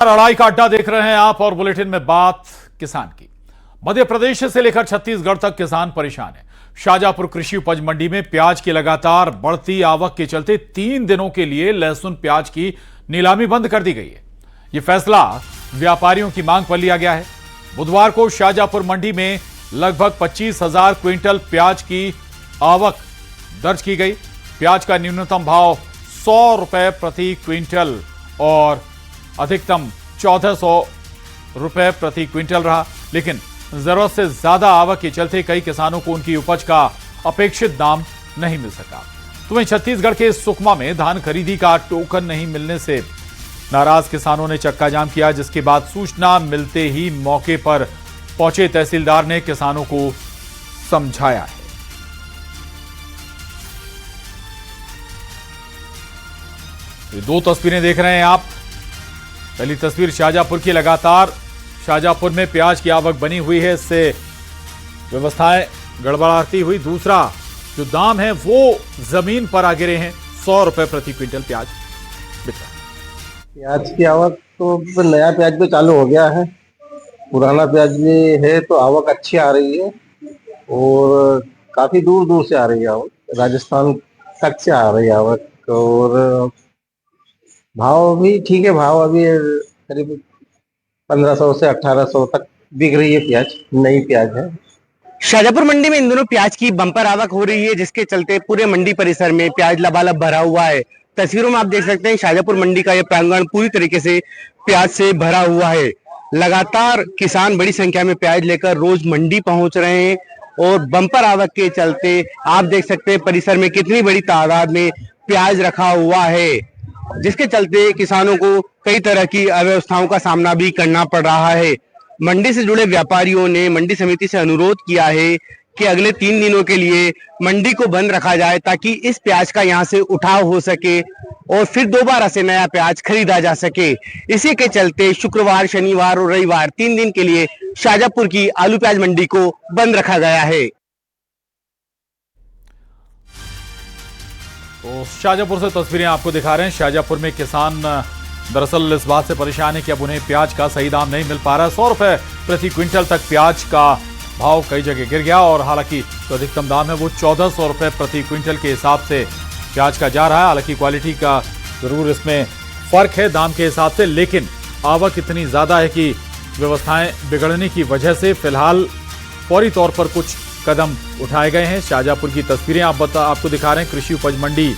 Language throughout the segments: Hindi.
लड़ाई का अड्डा देख रहे हैं आप और बुलेटिन में बात किसान की। मध्य प्रदेश से लेकर छत्तीसगढ़ तक किसान परेशान है। शाहजहांपुर कृषि उपज मंडी में प्याज की लगातार बढ़ती आवक के चलते 3 दिनों के लिए लहसुन प्याज की नीलामी बंद कर दी गई है। यह फैसला व्यापारियों की मांग पर लिया गया है। बुधवार को शाहजहांपुर मंडी में लगभग 25,000 क्विंटल प्याज की आवक दर्ज की गई। प्याज का न्यूनतम भाव 100 रुपए प्रति क्विंटल और अधिकतम 1400 रुपए प्रति क्विंटल रहा, लेकिन जरूरत से ज्यादा आवक के चलते कई किसानों को उनकी उपज का अपेक्षित दाम नहीं मिल सका। तो वहीं छत्तीसगढ़ के सुकमा में धान खरीदी का टोकन नहीं मिलने से नाराज किसानों ने चक्का जाम किया, जिसके बाद सूचना मिलते ही मौके पर पहुंचे तहसीलदार ने किसानों को समझाया है। ये 2 तस्वीरें देख रहे हैं आप। पहली तस्वीर शाहजहांपुर की, लगातार शाहजहांपुर में प्याज की आवक बनी हुई है, इससे व्यवस्थाएं गड़बड़ाती हुई। दूसरा जो दाम है वो जमीन पर आ गिरे हैं। 100 रुपए प्रति क्विंटल प्याज बिक रहा है। प्याज की आवक तो नया प्याज भी चालू हो गया है, पुराना प्याज भी है, तो आवक अच्छी आ रही है और काफी दूर दूर से आ रही है आवक, राजस्थान तक से आ रही है आवक। और भाव भी ठीक है, भाव अभी करीब 1500 से 1800 तक बिक रही है प्याज, नई प्याज है। शाहजहांपुर मंडी में इन दिनों प्याज की बम्पर आवक हो रही है, जिसके चलते पूरे मंडी परिसर में प्याज लबालब भरा हुआ है। तस्वीरों में आप देख सकते हैं शाहजहांपुर मंडी का यह प्रांगण पूरी तरीके से प्याज से भरा हुआ है। लगातार किसान बड़ी संख्या में प्याज लेकर रोज मंडी पहुंच रहे हैं और बम्पर आवक के चलते आप देख सकते हैं परिसर में कितनी बड़ी तादाद में प्याज रखा हुआ है, जिसके चलते किसानों को कई तरह की अव्यवस्थाओं का सामना भी करना पड़ रहा है। मंडी से जुड़े व्यापारियों ने मंडी समिति से अनुरोध किया है कि अगले 3 दिनों के लिए मंडी को बंद रखा जाए, ताकि इस प्याज का यहां से उठाव हो सके और फिर दोबारा से नया प्याज खरीदा जा सके। इसी के चलते शुक्रवार, शनिवार और रविवार 3 दिन के लिए शाहजहांपुर की आलू प्याज मंडी को बंद रखा गया है। तो शाहजहांपुर से तस्वीरें आपको दिखा रहे हैं। शाहजहांपुर में किसान दरअसल इस बात से परेशान है कि अब उन्हें प्याज का सही दाम नहीं मिल पा रहा है। 100 रुपए प्रति क्विंटल तक प्याज का भाव कई जगह गिर गया और हालांकि जो अधिकतम दाम है वो 1400 रुपए प्रति क्विंटल के हिसाब से प्याज का जा रहा है। हालांकि क्वालिटी का जरूर इसमें फर्क है दाम के हिसाब से, लेकिन आवक इतनी ज्यादा है कि व्यवस्थाएं बिगड़ने की वजह से फिलहाल फौरी तौर पर कुछ कदम उठाए गए हैं। शाहजहांपुर की तस्वीरें आपको दिखा रहे हैं। कृषि उपज मंडी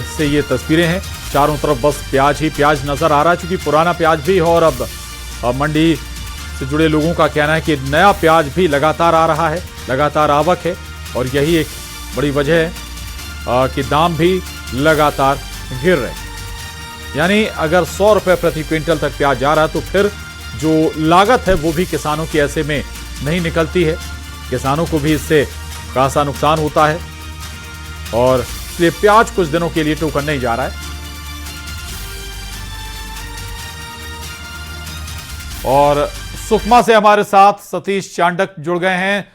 से ये तस्वीरें हैं। चारों तरफ बस प्याज ही प्याज नजर आ रहा है, क्योंकि पुराना प्याज भी है और अब मंडी से जुड़े लोगों का कहना है कि नया प्याज भी लगातार आ रहा है, लगातार आवक है और यही एक बड़ी वजह है कि दाम भी लगातार गिर रहे हैं। यानी अगर 100 रुपए प्रति क्विंटल तक प्याज जा रहा है तो फिर जो लागत है वो भी किसानों की ऐसे में नहीं निकलती है। किसानों को भी इससे खासा नुकसान होता है और इसलिए प्याज कुछ दिनों के लिए टोकन नहीं जा रहा है। और सुकमा से हमारे साथ सतीश चांडक जुड़ गए हैं।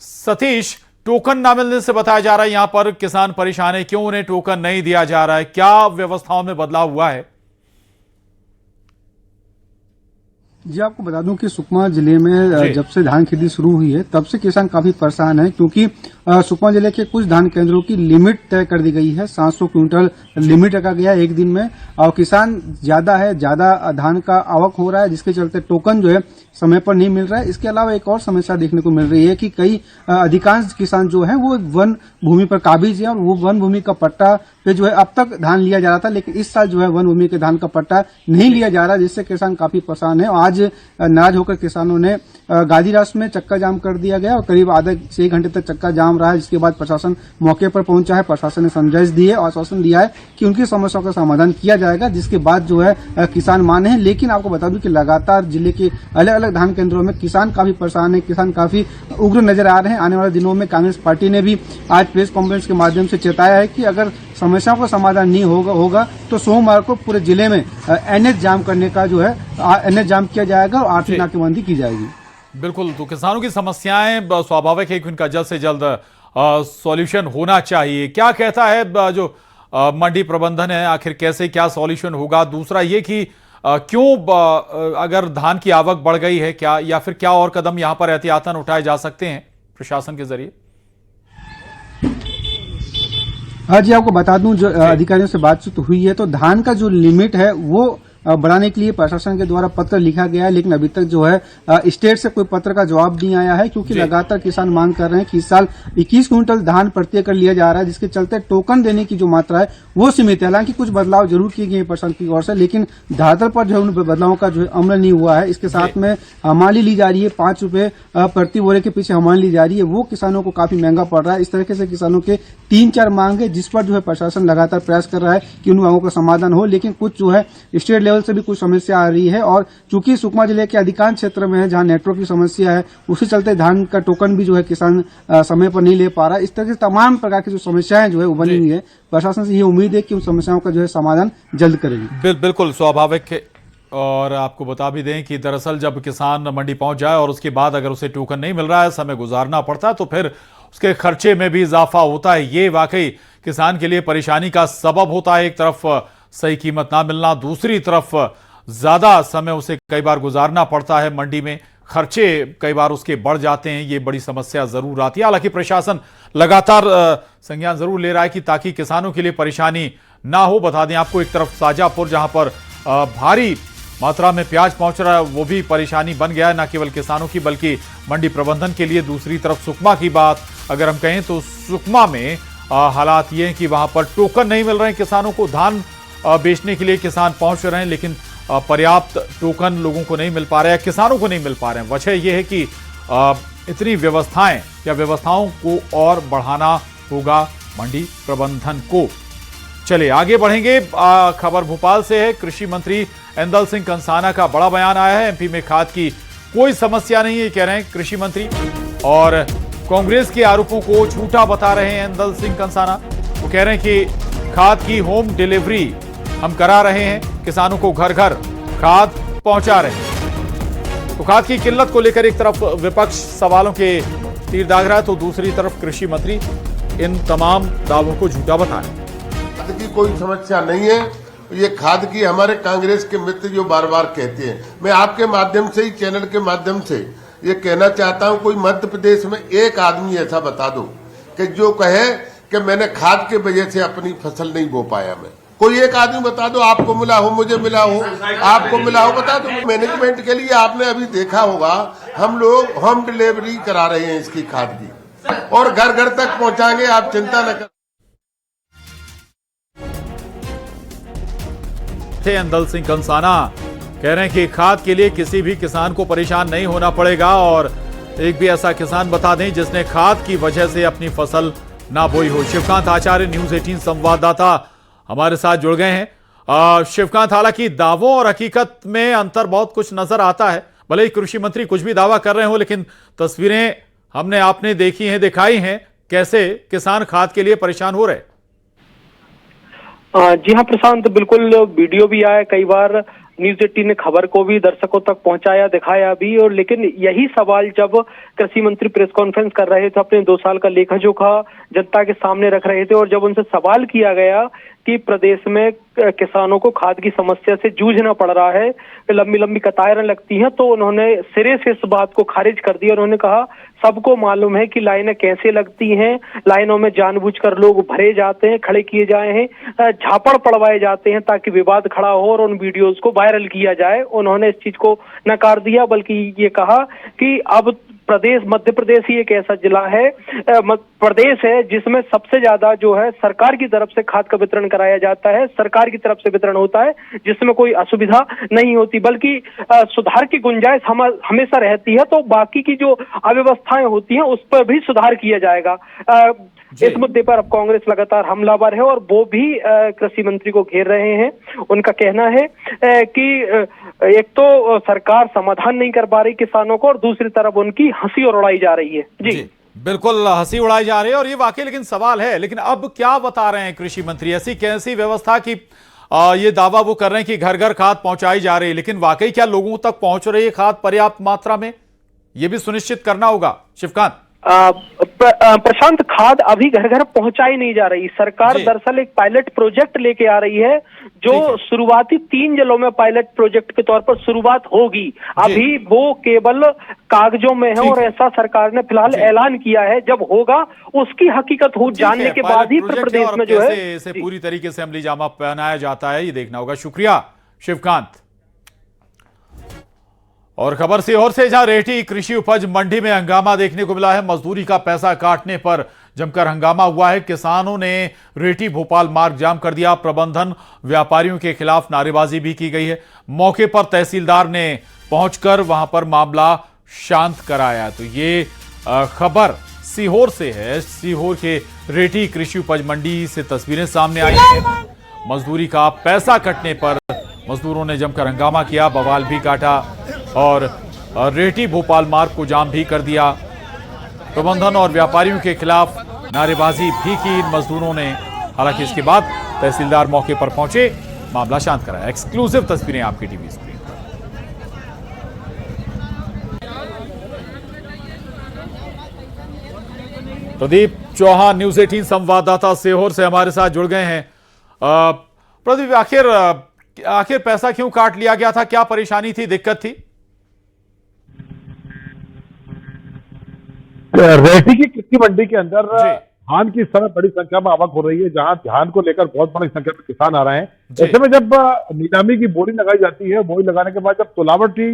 सतीश, टोकन ना मिलने से बताया जा रहा है यहां पर किसान परेशान है, क्यों उन्हें टोकन नहीं दिया जा रहा है, क्या व्यवस्थाओं में बदलाव हुआ है? जी, आपको बता दूं कि सुकमा जिले में जब से धान खेती शुरू हुई है तब से किसान काफी परेशान है, क्योंकि सुकमा जिले के कुछ धान केंद्रों की लिमिट तय कर दी गई है। 700 क्विंटल लिमिट रखा गया है एक दिन में, और किसान ज्यादा धान का आवक हो रहा है, जिसके चलते टोकन जो है समय पर नहीं मिल रहा है। इसके अलावा एक और समस्या देखने को मिल रही है कि कई अधिकांश किसान जो है वो वन भूमि पर काबिज है और वो वन भूमि का पट्टा पे जो है अब तक धान लिया जा रहा था, लेकिन इस साल जो है वन भूमि के धान का पट्टा नहीं लिया जा रहा, जिससे किसान काफी परेशान है। आज नाराज होकर किसानों ने गाजीरास में चक्का जाम कर दिया गया और करीब आधे से 1 घंटे तक चक्का जाम रहा है, जिसके बाद प्रशासन मौके पर पहुंचा है। प्रशासन ने समझाइश दी है और आश्वासन दिया है कि उनकी समस्याओं का समाधान किया जाएगा, जिसके बाद जो है किसान माने हैं। लेकिन आपको बता दूं कि लगातार जिले के अलग अलग धान केंद्रों में किसान काफी परेशान है, किसान काफी उग्र नजर आ रहे हैं। आने वाले दिनों में कांग्रेस पार्टी ने भी आज प्रेस कॉन्फ्रेंस के माध्यम से चेताया है कि अगर समस्याओं का समाधान नहीं होगा तो सोमवार को पूरे जिले में एनएच जाम करने का जो है एनएच जाम किया जाएगा और आर्थिक नाकेबंदी की जाएगी। बिल्कुल, तो किसानों की समस्याएं स्वाभाविक है कि उनका जल्द से जल्द सॉल्यूशन होना चाहिए। क्या कहता है जो मंडी प्रबंधन है, आखिर कैसे क्या सॉल्यूशन होगा? दूसरा ये कि अगर धान की आवक बढ़ गई है क्या, या फिर क्या और कदम यहां पर एहतियातन उठाए जा सकते हैं प्रशासन के जरिए? हाँ जी, आपको बता दूं, जो अधिकारियों से बातचीत हुई है तो धान का जो लिमिट है वो बढ़ाने के लिए प्रशासन के द्वारा पत्र लिखा गया है, लेकिन अभी तक जो है स्टेट से कोई पत्र का जवाब नहीं आया है, क्योंकि लगातार किसान मांग कर रहे हैं कि इस साल 21 क्विंटल धान प्रति एकड़ लिया जा रहा है, जिसके चलते टोकन देने की जो मात्रा है वो सीमित है। हालांकि कुछ बदलाव जरूर किए गए प्रशासन की ओर से, लेकिन धरातल पर जो है उन बदलावों का जो है अमल नहीं हुआ है। इसके साथ में हमाली ली जा रही है, 5 रुपए प्रति बोरे के पीछे हमाली ली जा रही है, वो किसानों को काफी महंगा पड़ रहा है। इस तरीके से किसानों के 3-4 मांग है, जिस पर जो है प्रशासन लगातार प्रयास कर रहा है कि उन मांगों का समाधान हो, लेकिन कुछ जो है स्टेट लेवल से भी कुछ समस्या आ रही है। और चूंकि सुकमा जिले के अधिकांश क्षेत्र में है जहां नेटवर्क की समस्या है, उसी चलते धान का टोकन भी जो है किसान समय पर नहीं ले पा रहा है। इस तरह से तमाम प्रकार की जो समस्याएं जो है उभरी हुई है। प्रशासन से ये उम्मीद है कि उन समस्याओं का जो है समाधान जल्द करेगी। बिल्कुल स्वाभाविक है। और आपको बता भी दें कि दरअसल जब किसान मंडी पहुंच जाए और उसके बाद अगर उसे टोकन नहीं मिल रहा है, समय गुजारना पड़ता है, तो फिर उसके खर्चे में भी इजाफा होता है। ये वाकई किसान के लिए परेशानी का सबब होता है। एक तरफ सही कीमत ना मिलना, दूसरी तरफ ज्यादा समय उसे कई बार गुजारना पड़ता है मंडी में, खर्चे कई बार उसके बढ़ जाते हैं। ये बड़ी समस्या जरूर आती है। हालांकि प्रशासन लगातार संज्ञान जरूर ले रहा है कि ताकि किसानों के लिए परेशानी ना हो। बता दें आपको, एक तरफ शाजापुर जहां पर भारी मात्रा में प्याज पहुंच रहा है, वो भी परेशानी बन गया है, न केवल किसानों की बल्कि मंडी प्रबंधन के लिए। दूसरी तरफ सुकमा की बात अगर हम कहें तो सुकमा में हालात ये हैं कि वहां पर टोकन नहीं मिल रहे हैं किसानों को। धान बेचने के लिए किसान पहुंच रहे हैं, लेकिन पर्याप्त टोकन लोगों को नहीं मिल पा रहे हैं, किसानों को नहीं मिल पा रहे हैं। वजह यह है कि इतनी व्यवस्थाएं या व्यवस्थाओं को और बढ़ाना होगा मंडी प्रबंधन को। चलिए आगे बढ़ेंगे। खबर भोपाल से है। कृषि मंत्री ऐंदल सिंह कंसाना का बड़ा बयान आया है। एमपी में खाद की कोई समस्या नहीं है, कह रहे हैं कृषि मंत्री। और कांग्रेस के आरोपों को झूठा बता रहे हैं ऐंदल सिंह कंसाना। वो कह रहे हैं कि खाद की होम डिलीवरी हम करा रहे हैं, किसानों को घर घर खाद पहुंचा रहे हैं। तो खाद की किल्लत को लेकर एक तरफ विपक्ष सवालों के तीर दाग रहा है, तो दूसरी तरफ कृषि मंत्री इन तमाम दावों को झूठा बता रहे हैं। खाद की कोई समस्या नहीं है। ये खाद की हमारे कांग्रेस के मित्र जो बार बार कहते हैं, मैं आपके माध्यम से ही, चैनल के माध्यम से ये कहना चाहता हूं, कोई मध्य प्रदेश में एक आदमी ऐसा बता दो कि जो कहे कि मैंने खाद के वजह से अपनी फसल नहीं बो पाया। मैं कोई एक आदमी बता दो, आपको मिला हो, मुझे मिला हो, आपको मिला हो, बता दो। मैनेजमेंट के लिए आपने अभी देखा होगा, हम लोग होम डिलीवरी करा रहे हैं इसकी खाद की, और घर घर तक पहुंचाएंगे, आप चिंता न करें। ऐंदल सिंह कंसाना कह रहे हैं कि खाद के लिए किसी भी किसान को परेशान नहीं होना पड़ेगा, और एक भी ऐसा किसान बता दें जिसने खाद की वजह से अपनी फसल ना बोई हो। शिवकांत आचार्य न्यूज 18 संवाददाता हमारे साथ जुड़ गए हैं। शिवकांत, हालांकि दावों और हकीकत में अंतर बहुत कुछ नजर आता है। भले ही कृषि मंत्री कुछ भी दावा कर रहे हो, लेकिन तस्वीरें हमने आपने देखी हैं, दिखाई हैं, कैसे किसान खाद के लिए परेशान हो रहे। जी हाँ प्रशांत, बिल्कुल वीडियो भी आया, कई बार न्यूज 18 ने खबर को भी दर्शकों तक पहुंचाया, दिखाया भी। और लेकिन यही सवाल जब कृषि मंत्री प्रेस कॉन्फ्रेंस कर रहे थे, अपने 2 साल का लेखा जोखा जनता के सामने रख रहे थे, और जब उनसे सवाल किया गया कि प्रदेश में किसानों को खाद की समस्या से जूझना पड़ रहा है, लंबी लंबी कतारें लगती हैं, तो उन्होंने सिरे से इस बात को खारिज कर दिया। उन्होंने कहा सबको मालूम है कि लाइनें कैसे लगती हैं, लाइनों में जानबूझकर लोग भरे जाते हैं, खड़े किए जाए हैं, झापड़ पड़वाए जाते हैं ताकि विवाद खड़ा हो और उन वीडियोज को वायरल किया जाए। उन्होंने इस चीज को नकार दिया, बल्कि ये कहा कि अब प्रदेश, मध्य प्रदेश ही एक ऐसा जिला है, प्रदेश है जिसमें सबसे ज्यादा जो है सरकार की तरफ से खाद का वितरण कराया जाता है, सरकार की तरफ से वितरण होता है, जिसमें कोई असुविधा नहीं होती, बल्कि सुधार की गुंजाइश हमेशा रहती है। तो बाकी की जो अव्यवस्थाएं होती हैं उस पर भी सुधार किया जाएगा। इस मुद्दे पर अब कांग्रेस लगातार हमलावर है और वो भी कृषि मंत्री को घेर रहे हैं। उनका कहना है कि एक तो सरकार समाधान नहीं कर पा रही किसानों को, और दूसरी तरफ उनकी हंसी और उड़ाई जा रही है। जी बिल्कुल, हंसी उड़ाई जा रही है, और ये वाकई लेकिन सवाल है, लेकिन अब क्या बता रहे हैं कृषि मंत्री? ऐसी कैसी व्यवस्था की ये दावा वो कर रहे हैं कि घर घर खाद पहुंचाई जा रही है, लेकिन वाकई क्या लोगों तक पहुंच रही है खाद पर्याप्त मात्रा में? ये भी सुनिश्चित करना होगा शिवकांत। प्रशांत, खाद अभी घर घर पहुंचाई नहीं जा रही। सरकार जी। दरअसल एक पायलट प्रोजेक्ट लेके आ रही है, जो ठीक है। शुरुआती 3 जिलों में पायलट प्रोजेक्ट के तौर पर शुरुआत होगी। अभी वो केवल कागजों में है ठीक और है। ऐसा सरकार ने फिलहाल जी। ऐलान किया है। जब होगा उसकी हकीकत हो जानने के बाद ही उत्तर प्रदेश में जो है इसे पूरी तरीके से अमली जामा पहनाया जाता है, ये देखना होगा। शुक्रिया शिवकांत। और खबर सीहोर से, जहां रेहटी कृषि उपज मंडी में हंगामा देखने को मिला है। मजदूरी का पैसा काटने पर जमकर हंगामा हुआ है। किसानों ने रेहटी भोपाल मार्ग जाम कर दिया। प्रबंधन व्यापारियों के खिलाफ नारेबाजी भी की गई है। मौके पर तहसीलदार ने पहुंचकर वहां पर मामला शांत कराया। तो ये खबर सीहोर से है। सीहोर के रेहटी कृषि उपज मंडी से तस्वीरें सामने आई हैं। मजदूरी का पैसा कटने पर मजदूरों ने जमकर हंगामा किया, बवाल भी काटा और रेहटी भोपाल मार्ग को जाम भी कर दिया। प्रबंधन और व्यापारियों के खिलाफ नारेबाजी भी की इन मजदूरों ने। हालांकि इसके बाद तहसीलदार मौके पर पहुंचे, मामला शांत कराया। एक्सक्लूसिव तस्वीरें आपकी टीवी स्क्रीन पर। प्रदीप चौहान, न्यूज 18 संवाददाता सीहोर से हमारे साथ जुड़ गए हैं। प्रदीप, आखिर पैसा क्यों काट लिया गया था? क्या परेशानी थी, दिक्कत थी? रेहटी की कृषि मंडी के अंदर धान की इस समय बड़ी संख्या में आवक हो रही है, जहां धान को लेकर बहुत बड़ी संख्या में किसान आ रहे हैं। ऐसे में जब नीलामी की बोली लगाई जाती है, बोली लगाने के बाद जब तुलावटी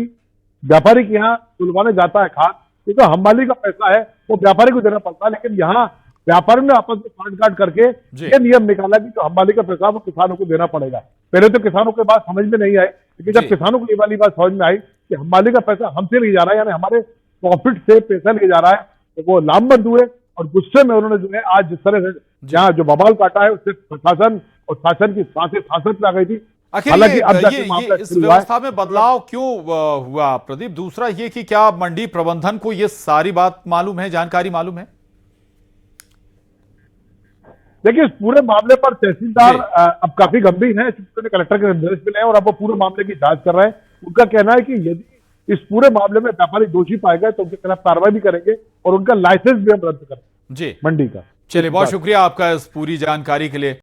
व्यापारी के यहाँ तुलवाने जाता है खाद, क्योंकि तो हमाली का पैसा है वो व्यापारी को देना पड़ता है। लेकिन यहाँ व्यापारी ने आपस में काट करके ये नियम निकाला कि जो हमाली का पैसा वो किसानों को देना पड़ेगा। पहले तो किसानों के बात समझ में नहीं आई, लेकिन जब किसानों को ये वाली बात समझ में आई कि हमाली का पैसा हमसे नहीं जा रहा है, यानी हमारे प्रॉफिट से पैसा नहीं जा रहा है, तो वो लामबंद हुए और गुस्से में उन्होंने जो है आज जिस तरह से जहाँ जो बवाल काटा है उससे प्रशासन और शासन की सांसें सांसत में आ गई थी। हालांकि ये इस व्यवस्था में बदलाव क्यों हुआ प्रदीप? दूसरा ये कि क्या मंडी प्रबंधन को ये सारी बात मालूम है, जानकारी मालूम है? देखिए, इस पूरे मामले पर तहसीलदार अब काफी गंभीर हैं, कलेक्टर के निर्देश मिले हैं और अब वो पूरे मामले की जांच कर रहे हैं। उनका कहना है कि यदि इस पूरे मामले में व्यापारी दोषी पाए गए तो उनके खिलाफ कार्रवाई भी करेंगे और उनका लाइसेंस भी हम रद्द करेंगे जी मंडी का। चलिए, बहुत शुक्रिया आपका इस पूरी जानकारी के लिए।